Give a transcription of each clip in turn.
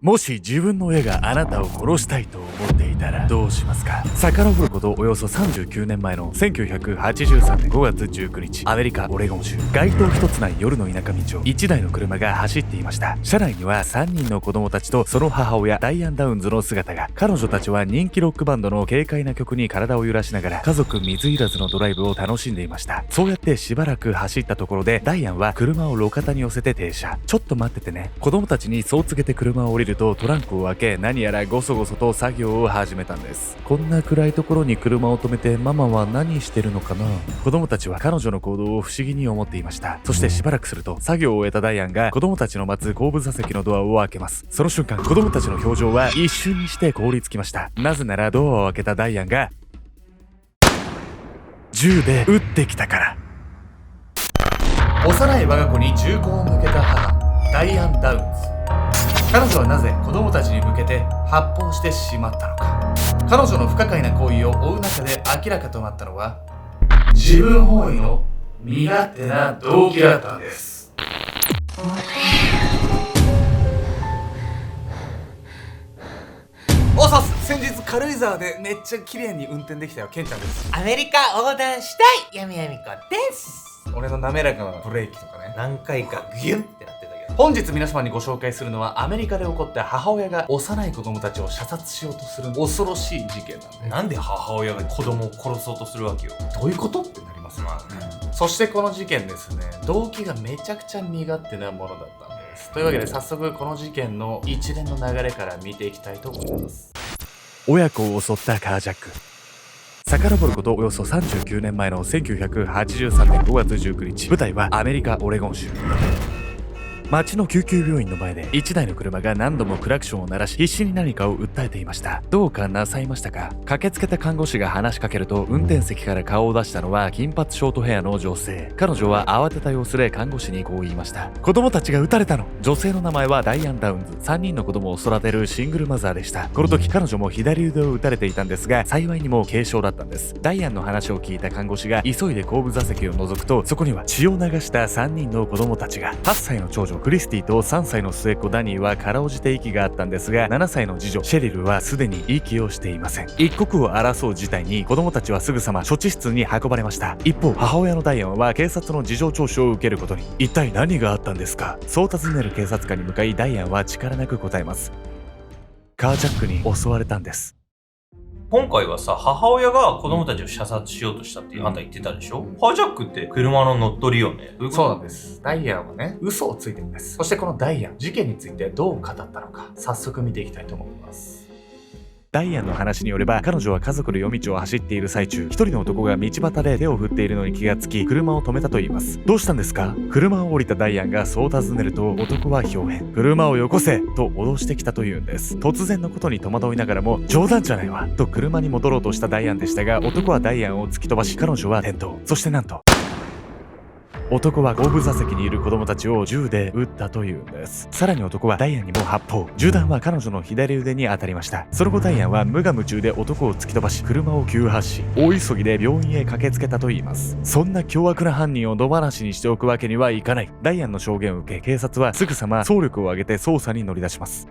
もし自分の親があなたを殺したいと思っていたらどうしますか？遡ることおよそ39年前の1983年5月19日、アメリカ・オレゴン州、街灯一つない夜の田舎道を1台の車が走っていました。車内には3人の子供たちとその母親ダイアン・ダウンズの姿が。彼女たちは人気ロックバンドの軽快な曲に体を揺らしながら家族水入らずのドライブを楽しんでいました。そうやってしばらく走ったところでダイアンは車を路肩に寄せて停車。ちょっと待っててね。子供たちにそう告げて車を降りるとトランクを開け、何やらゴソゴソと作業を始めたんです。こんな暗いところに車を止めてママは何してるのかな？子供たちは彼女の行動を不思議に思っていました。そしてしばらくすると作業を終えたダイアンが子供たちの待つ後部座席のドアを開けます。その瞬間、子供たちの表情は一瞬にして凍りつきました。なぜならドアを開けたダイアンが銃で撃ってきたから。幼い我が子に銃口を向けた母ダイアン・ダウンズ。彼女はなぜ子供たちに向けて発砲してしまったのか。彼女の不可解な行為を追う中で明らかとなったのは自分本位の身勝手な動機だったんです。おさす、先日軽井沢でめっちゃ綺麗に運転できたよ。ケンちゃんです。アメリカ横断したいやみやみこです。俺の滑らかなブレーキとかね、何回かギュンってなってたけど、本日皆様にご紹介するのはアメリカで起こった母親が幼い子供たちを射殺しようとする恐ろしい事件なんで。なんで母親が子供を殺そうとするわけよ。どういうことってなりますね。そしてこの事件ですね、動機がめちゃくちゃ身勝手なものだったんです。というわけで早速この事件の一連の流れから見ていきたいと思います。親子を襲ったカージャック。遡ることおよそ39年前の1983年5月19日、舞台はアメリカ・オレゴン州。町の救急病院の前で1台の車が何度もクラクションを鳴らし、必死に何かを訴えていました。どうかなさいましたか？駆けつけた看護師が話しかけると、運転席から顔を出したのは金髪ショートヘアの女性。彼女は慌てた様子で看護師にこう言いました。子供たちが撃たれたの。女性の名前はダイアン・ダウンズ。3人の子供を育てるシングルマザーでした。この時彼女も左腕を撃たれていたんですが、幸いにも軽傷だったんです。ダイアンの話を聞いた看護師が急いで後部座席を覗くと、そこには血を流した3人の子供たちが。8歳の長女クリスティと3歳の末っ子ダニーはかろうじて息があったんですが、7歳の次女シェリルはすでに息をしていません。一刻を争う事態に子供たちはすぐさま処置室に運ばれました。一方、母親のダイアンは警察の事情聴取を受けることに。一体何があったんですか？そう尋ねる警察官に向かい、ダイアンは力なく答えます。カージャックに襲われたんです。今回はさ、母親が子供たちを射殺しようとしたってあんた言ってたでしょ。カージャックって車の乗っ取りよね。そうなんです。ダイアンはね、嘘をついてるんです。そしてこのダイアン、事件についてどう語ったのか、早速見ていきたいと思います。ダイアンの話によれば、彼女は家族の夜道を走っている最中、一人の男が道端で手を振っているのに気がつき、車を止めたといいます。どうしたんですか？車を降りたダイアンがそう尋ねると、男は豹変。車をよこせと脅してきたというんです。突然のことに戸惑いながらも、冗談じゃないわと車に戻ろうとしたダイアンでしたが、男はダイアンを突き飛ばし、彼女は転倒。そしてなんと男は後部座席にいる子供たちを銃で撃ったというんです。さらに男はダイアンにも発砲。銃弾は彼女の左腕に当たりました。その後ダイアンは無我夢中で男を突き飛ばし、車を急発進。大急ぎで病院へ駆けつけたといいます。そんな凶悪な犯人を野放しにしておくわけにはいかない。ダイアンの証言を受け、警察はすぐさま総力を挙げて捜査に乗り出します。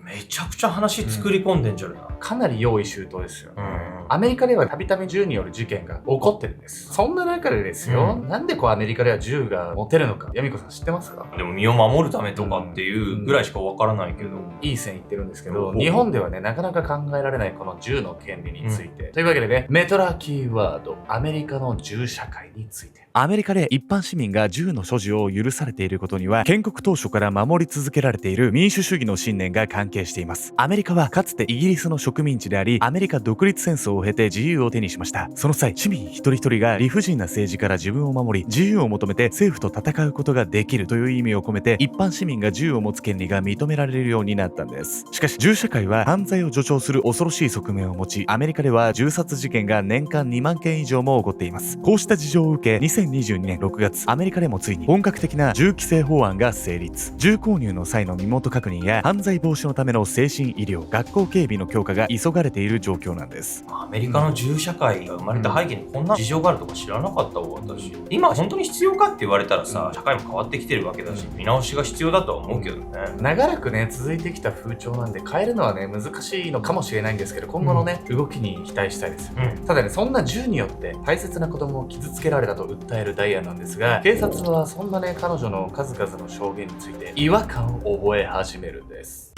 めちゃくちゃ話作り込んでんじゃない、かなり用意周到ですよね。アメリカではたびたび銃による事件が起こってるんです。そんな中でですよ、なんでアメリカでは銃が持てるのか、ヤミコさん知ってますか？でも身を守るためとかっていうぐらいしかわからないけど、いい線いってるんですけど、日本ではね、なかなか考えられないこの銃の権利について。というわけでね、メトラキーワード、アメリカの銃社会について。アメリカで一般市民が銃の所持を許されていることには、建国当初から守り続けられている民主主義の信念が関係しています。アメリカはかつてイギリスの植民地であり、アメリカ独立戦争を経て自由を手にしました。その際、市民一人一人が理不尽な政治から自分を守り、自由を求めて政府と戦うことができるという意味を込めて、一般市民が銃を持つ権利が認められるようになったんです。しかし、銃社会は犯罪を助長する恐ろしい側面を持ち、アメリカでは銃殺事件が年間2万件以上も起こっています。こうした事情を受け、2022年6月、アメリカでもついに本格的な銃規制法案が成立。銃購入の際の身元確認や犯罪防止のための精神医療、学校警備の強化が急がれている状況なんです。アメリカの銃社会が生まれた背景にこんな事情があるとか知らなかったわ、私。今本当に必要かって言われたらさ、社会も変わってきてるわけだし、見直しが必要だとは思うけどね。長らくね続いてきた風潮なんで変えるのはね難しいのかもしれないんですけど、今後のね、動きに期待したいですよね。ただね、そんな銃によって大切な子供を傷つけられたと訴えるダイアンなんですが、警察はそんなね彼女の数々の証言について違和感を覚え始めるんです。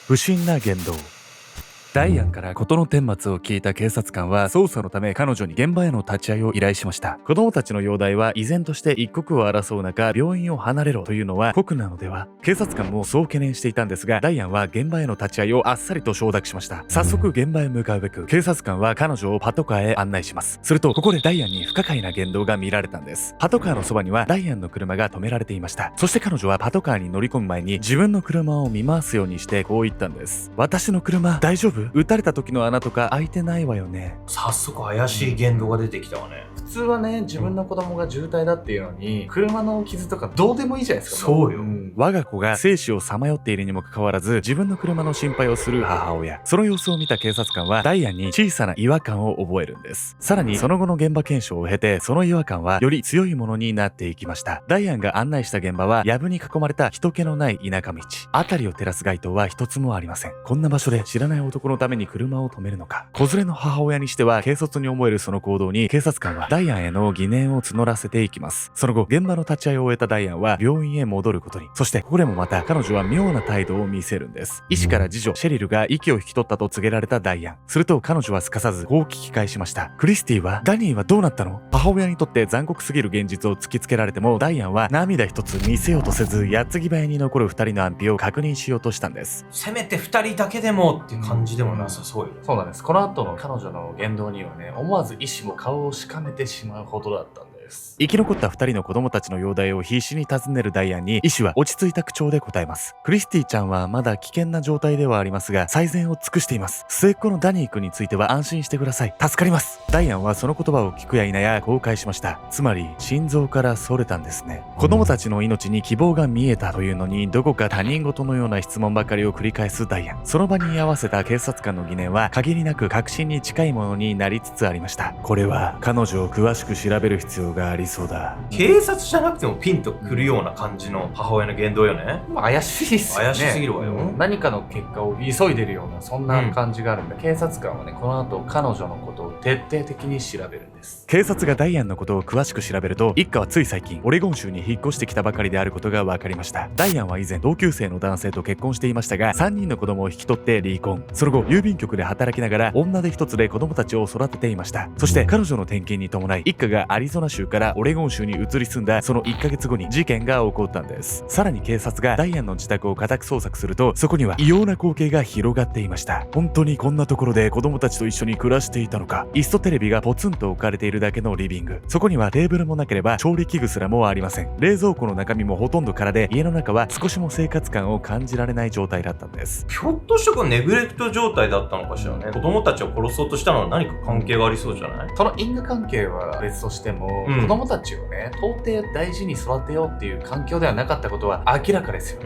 不審な言動。ダイアンから事の顛末を聞いた警察官は捜査のため彼女に現場への立ち会いを依頼しました。子供たちの容体は依然として一刻を争う中、病院を離れろというのは酷なのでは。警察官もそう懸念していたんですが、ダイアンは現場への立ち会いをあっさりと承諾しました。早速現場へ向かうべく警察官は彼女をパトカーへ案内します。するとここでダイアンに不可解な言動が見られたんです。パトカーのそばにはダイアンの車が止められていました。そして彼女はパトカーに乗り込む前に自分の車を見回すようにしてこう言ったんです。私の車大丈夫？撃たれた時の穴とか開いてないわよね。早速怪しい言動が出てきたわね。普通はね、自分の子供が重体だっていうのに、車の傷とかどうでもいいじゃないですか。そうよ。我が子が生死をさまよっているにもかかわらず、自分の車の心配をする母親。その様子を見た警察官はダイアンに小さな違和感を覚えるんです。さらにその後の現場検証を経て、その違和感はより強いものになっていきました。ダイアンが案内した現場は藪に囲まれた人気のない田舎道。辺りを照らす街灯は一つもありません。こんな場所で知らない男のために車を止めるのか。子連れの母親にしては軽率に思えるその行動に、警察官はダイアンへの疑念を募らせていきます。その後現場の立ち会いを終えたダイアンは病院へ戻ることに。そしてここでもまた彼女は妙な態度を見せるんです。医師から次女シェリルが息を引き取ったと告げられたダイアン。すると彼女はすかさずこう聞き返しました。クリスティは？ダニーはどうなったの？母親にとって残酷すぎる現実を突きつけられても、ダイアンは涙一つ見せようとせず、矢継ぎ早に残る2人の安否を確認しようとしたんです。せめて2人だけでもっていう感じでもなさそうよ。そうなんです。この後の彼女の言動にはね、思わず医師も顔をしかめてしまうほどだったんです。生き残った2人の子供たちの容体を必死に尋ねるダイアンに、医師は落ち着いた口調で答えます。クリスティちゃんはまだ危険な状態ではありますが、最善を尽くしています。末っ子のダニー君については安心してください。助かります。ダイアンはその言葉を聞くや否や後悔しました。つまり心臓からそれたんですね。子供たちの命に希望が見えたというのに、どこか他人事のような質問ばかりを繰り返すダイアン。その場に居合わせた警察官の疑念は限りなく確信に近いものになりつつありました。これは彼女を詳しく調べる必要がありそうだ。警察じゃなくてもピンとくるような感じの母親の言動よね。怪しいですよね。怪しすぎるわよ。何かの結果を急いでるようなそんな感じがあるんで、警察官はねこの後彼女のことを徹底的に調べるんです。警察がダイアンのことを詳しく調べると、一家はつい最近オレゴン州に引っ越してきたばかりであることが分かりました。ダイアンは以前同級生の男性と結婚していましたが、3人の子供を引き取って離婚。その後郵便局で働きながら女手一つで子供たちを育てていました。そして彼女の転勤に伴い、一家がアリゾナ州からオレゴン州に移り住んだその1ヶ月後に事件が起こったんです。さらに警察がダイアンの自宅を家宅捜索すると、そこには異様な光景が広がっていました。本当にこんなところで子供たちと一緒に暮らしていたのか。椅子とテレビがポツンと置かれているだけのリビング。そこにはテーブルもなければ調理器具すらもありません。冷蔵庫の中身もほとんど空で、家の中は少しも生活感を感じられない状態だったんです。ひょっとしてこれネグレクト状態だったのかしらね。子供たちを殺そうとしたのは何か関係がありそうじゃない？その因果関係は別としても、子供たちをね到底大事に育てようっていう環境ではなかったことは明らかですよ。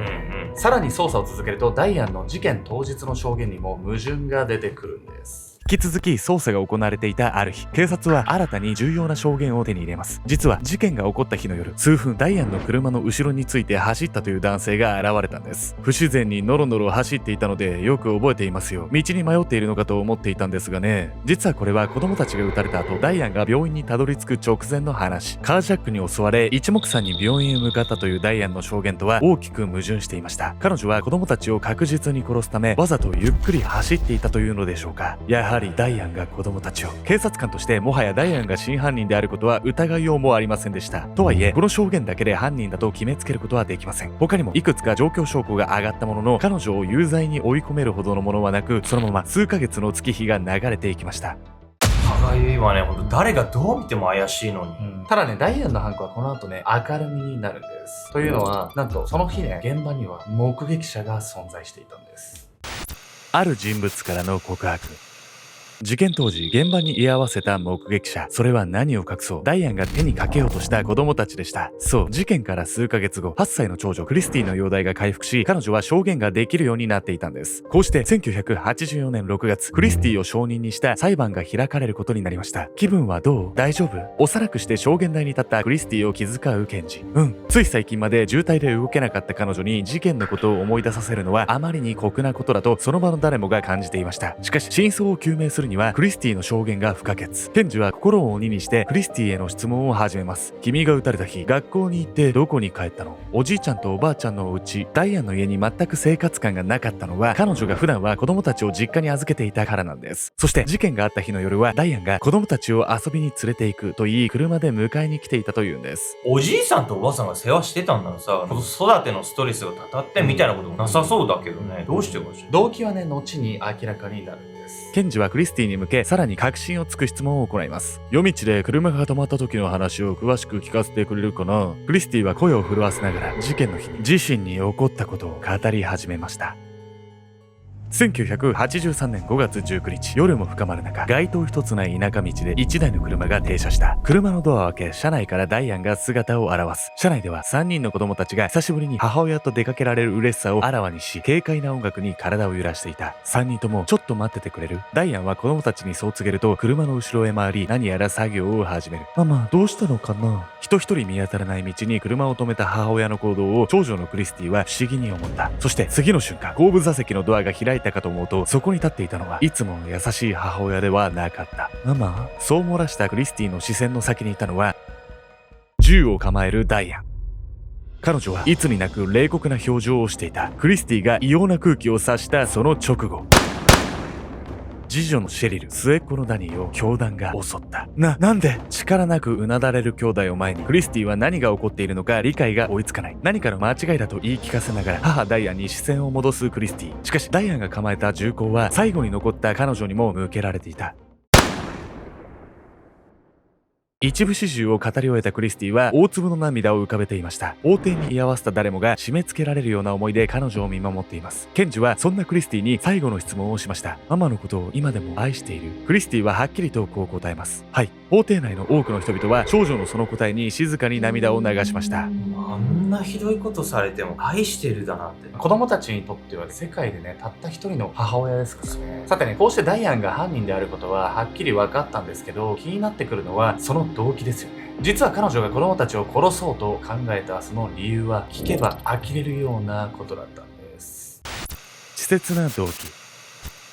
さらに捜査を続けると、ダイアンの事件当日の証言にも矛盾が出てくるんです。引き続き捜査が行われていたある日、警察は新たに重要な証言を手に入れます。実は事件が起こった日の夜、数分ダイアンの車の後ろについて走ったという男性が現れたんです。不自然にノロノロ走っていたのでよく覚えていますよ。道に迷っているのかと思っていたんですがね。実はこれは子供たちが撃たれた後、ダイアンが病院にたどり着く直前の話。カージャックに襲われ一目散に病院へ向かったというダイアンの証言とは大きく矛盾していました。彼女は子供たちを確実に殺すため、わざとゆっくり走っていたというのでしょうか。やはりダイアンが子供たちを。警察官としてもはやダイアンが真犯人であることは疑いようもありませんでした。とはいえこの証言だけで犯人だと決めつけることはできません。他にもいくつか状況証拠が上がったものの、彼女を有罪に追い込めるほどのものはなく、そのまま数ヶ月の月日が流れていきました。歯がゆいわね。ほんと誰がどう見ても怪しいのに。ただね、ダイアンの犯行はこの後ね明るみになるんです。というのは、なんとその日ね現場には目撃者が存在していたんです。ある人物からの告白。事件当時、現場に居合わせた目撃者、それは何を隠そう、ダイアンが手にかけようとした子供たちでした。そう、事件から数ヶ月後、8歳の長女クリスティの容体が回復し、彼女は証言ができるようになっていたんです。こうして1984年6月、クリスティを証人にした裁判が開かれることになりました。気分はどう？大丈夫？幼くして証言台に立ったクリスティを気遣う検事。つい最近まで渋滞で動けなかった彼女に事件のことを思い出させるのはあまりに酷なことだとその場の誰もが感じていました。しかし真相を究明するにはクリスティの証言が不可欠。検事は心を鬼にしてクリスティへの質問を始めます。君が撃たれた日、学校に行ってどこに帰ったの？おじいちゃんとおばあちゃんのうち、ダイアンの家に全く生活感がなかったのは彼女が普段は子供たちを実家に預けていたからなんです。そして事件があった日の夜はダイアンが子供たちを遊びに連れて行くと言い車で迎えに来ていたというんです。おじいさんとおばあさんが世話してたんならさ、子育てのストレスがたたってみたいなこともなさそうだけどね。どうしてかしら。動機はね、後に明らかになるんです。検事はクリスティに向けさらに確信をつく質問を行います。夜道で車が止まった時の話を詳しく聞かせてくれるかな？クリスティは声を震わせながら事件の日に自身に起こったことを語り始めました。1983年5月19日、夜も深まる中、街灯一つない田舎道で1台の車が停車した。車のドアを開け、車内からダイアンが姿を現す。車内では3人の子供たちが久しぶりに母親と出かけられる嬉しさをあらわにし、軽快な音楽に体を揺らしていた。3人ともちょっと待っててくれる？ダイアンは子供たちにそう告げると、車の後ろへ回り、何やら作業を始める。ママ、どうしたのかな？人一人見当たらない道に車を止めた母親の行動を長女のクリスティは不思議に思った。そして次の瞬間、後部座席のドアが開いたかと思うと、そこに立っていたのはいつもの優しい母親ではなかった。ママ？そう漏らしたクリスティの視線の先にいたのは銃を構えるダイアン。彼女はいつになく冷酷な表情をしていた。クリスティが異様な空気を察したその直後、次女のシェリル、末っ子のダニーを凶弾が襲った。なんで？力なくうなだれる兄弟を前にクリスティは何が起こっているのか理解が追いつかない。何かの間違いだと言い聞かせながら母ダイアンに視線を戻すクリスティ。しかしダイアンが構えた銃口は最後に残った彼女にも向けられていた。一部始終を語り終えたクリスティは大粒の涙を浮かべていました。法廷に居合わせた誰もが締め付けられるような思いで彼女を見守っています。検事はそんなクリスティに最後の質問をしました。ママのことを今でも愛している？クリスティははっきりとこう答えます。はい。法廷内の多くの人々は少女のその答えに静かに涙を流しました。あんなひどいことされても愛してるだなって。子供たちにとっては世界でね、たった一人の母親ですからね。さてね、こうしてダイアンが犯人であることははっきり分かったんですけど、気になってくるのはその動機ですよね。実は彼女が子供たちを殺そうと考えたその理由は聞けば呆れるようなことだったんです。稚拙な動機。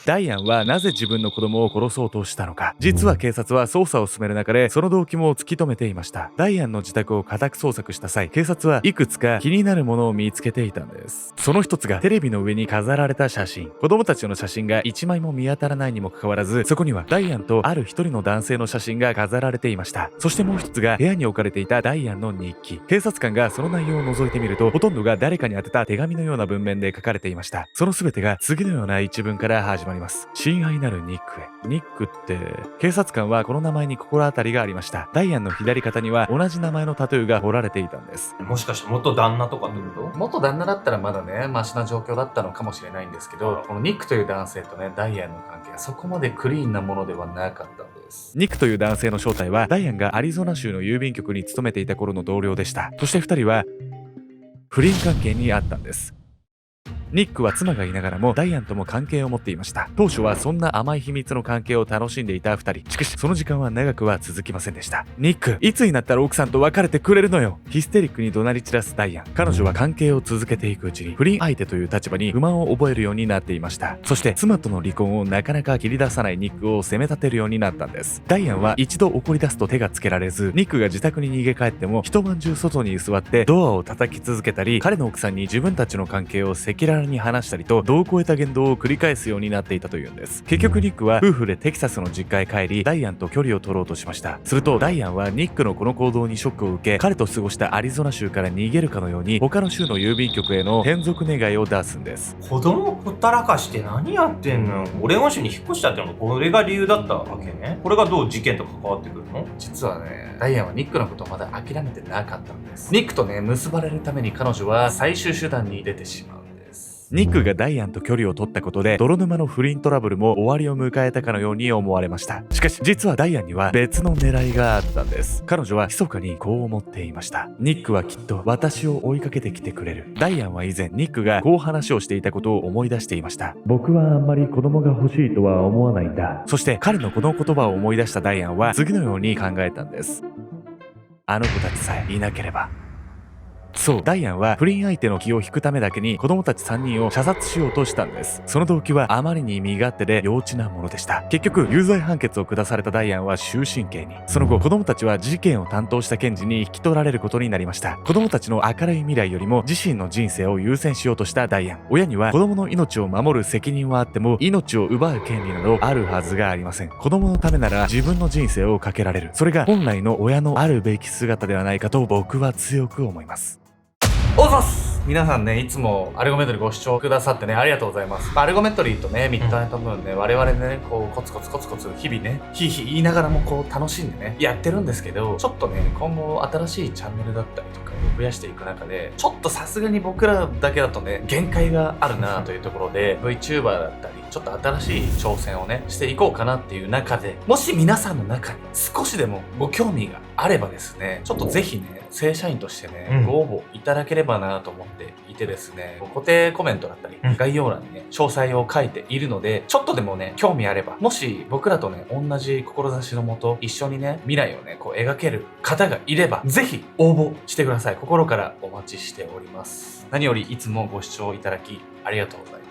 ダイアンはなぜ自分の子供を殺そうとしたのか。実は警察は捜査を進める中でその動機も突き止めていました。ダイアンの自宅を家宅捜索した際、警察はいくつか気になるものを見つけていたんです。その一つがテレビの上に飾られた写真。子供たちの写真が一枚も見当たらないにもかかわらず、そこにはダイアンとある一人の男性の写真が飾られていました。そしてもう一つが部屋に置かれていたダイアンの日記。警察官がその内容を覗いてみると、ほとんどが誰かに宛てた手紙のような文面で書かれていました。その全てが次のような一文から始まります。親愛なるニックへ。ニックって、警察官はこの名前に心当たりがありました。ダイアンの左肩には同じ名前のタトゥーが彫られていたんです。もしかして元旦那とかってこと？元旦那だったらまだね、マシな状況だったのかもしれないんですけど、このニックという男性とね、ダイアンの関係はそこまでクリーンなものではなかったんです。ニックという男性の正体は、ダイアンがアリゾナ州の郵便局に勤めていた頃の同僚でした。そして二人は不倫関係にあったんです。ニックは妻がいながらもダイアンとも関係を持っていました。当初はそんな甘い秘密の関係を楽しんでいた二人。しかしその時間は長くは続きませんでした。ニック、いつになったら奥さんと別れてくれるのよ。ヒステリックに怒鳴り散らすダイアン。彼女は関係を続けていくうちに不倫相手という立場に不満を覚えるようになっていました。そして妻との離婚をなかなか切り出さないニックを責め立てるようになったんです。ダイアンは一度怒り出すと手がつけられず、ニックが自宅に逃げ帰っても一晩中外に居座ってドアを叩き続けたり、彼の奥さんに自分たちの関係を赤裸々に話したりと度を超えた言動を繰り返すようになっていたというんです。結局ニックは夫婦でテキサスの実家へ帰り、ダイアンと距離を取ろうとしました。するとダイアンはニックのこの行動にショックを受け、彼と過ごしたアリゾナ州から逃げるかのように他の州の郵便局への転属願いを出すんです。子供をほったらかして何やってんの？オレゴン州に引っ越したってのがこれが理由だったわけね。これがどう事件と関わってくるの？実はね、ダイアンはニックのことをまだ諦めてなかったんです。ニックとね、結ばれるために彼女は最終手段に出てしまうんです。ニックがダイアンと距離を取ったことで泥沼の不倫トラブルも終わりを迎えたかのように思われました。しかし実はダイアンには別の狙いがあったんです。彼女は密かにこう思っていました。ニックはきっと私を追いかけてきてくれる。ダイアンは以前ニックがこう話をしていたことを思い出していました。僕はあんまり子供が欲しいとは思わないんだ。そして彼のこの言葉を思い出したダイアンは次のように考えたんです。あの子たちさえいなければ。そう、ダイアンは不倫相手の気を引くためだけに子供たち3人を射殺しようとしたんです。その動機はあまりに身勝手で幼稚なものでした。結局有罪判決を下されたダイアンは終身刑に。その後子供たちは事件を担当した検事に引き取られることになりました。子供たちの明るい未来よりも自身の人生を優先しようとしたダイアン。親には子供の命を守る責任はあっても命を奪う権利などあるはずがありません。子供のためなら自分の人生をかけられる。それが本来の親のあるべき姿ではないかと僕は強く思います。おざす皆さんね、いつもアルゴメトリーご視聴くださってね、ありがとうございます。アルゴメトリーとね、ミッドナイトムーンね、我々ね、こう、コツコツ日々ね、ヒーヒー言いながらもこう、楽しんでね、やってるんですけど、ちょっとね、今後新しいチャンネルだったりとかを増やしていく中で、ちょっとさすがに僕らだけだとね、限界があるなというところで、VTuber だったり、ちょっと新しい挑戦をね、していこうかなっていう中で、もし皆さんの中に少しでもご興味があればですね、ちょっとぜひね、正社員としてね、ご応募いただければなと思っていてですね、固定コメントだったり、概要欄にね、詳細を書いているので、ちょっとでもね、興味あれば、もし僕らとね、同じ志のもと、一緒にね、未来をね、こう描ける方がいれば、ぜひ応募してください。心からお待ちしております。何よりいつもご視聴いただき、ありがとうございます。